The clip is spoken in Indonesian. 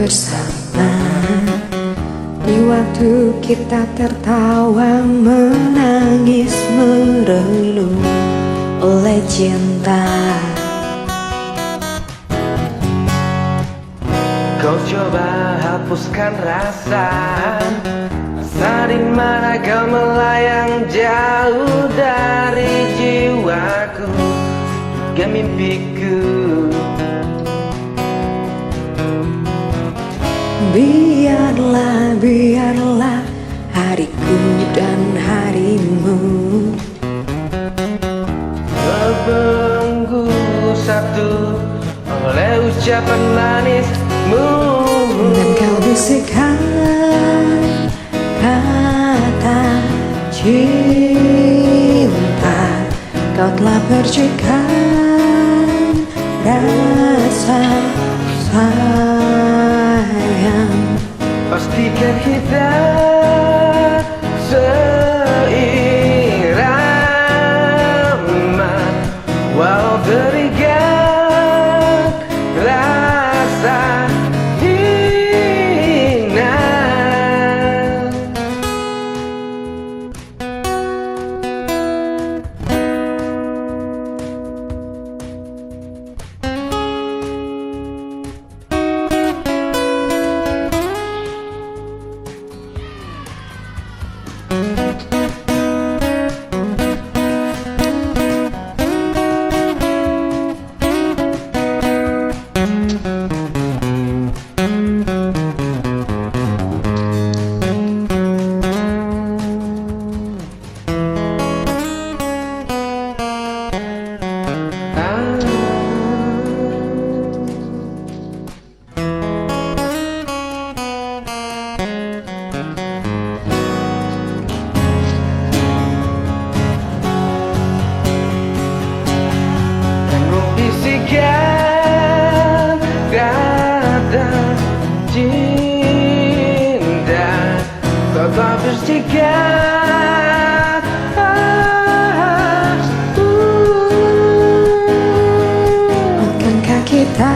bersama. Di waktu kita tertawa, menangis, merelung oleh cinta. Kau coba hapuskan rasa di mana kau melayang jauh dari jiwaku ke mimpiku. Biarlah, biarlah hariku dan harimu terbelenggu satu oleh ucapan manismu. Dan kau bisikkan kata cinta. Kau telah percikan rasa sayang. Pastikan kita seirama, walau terikat rasa hina. Bisikan kata cinta, kau tak bersikap. Bukankah kita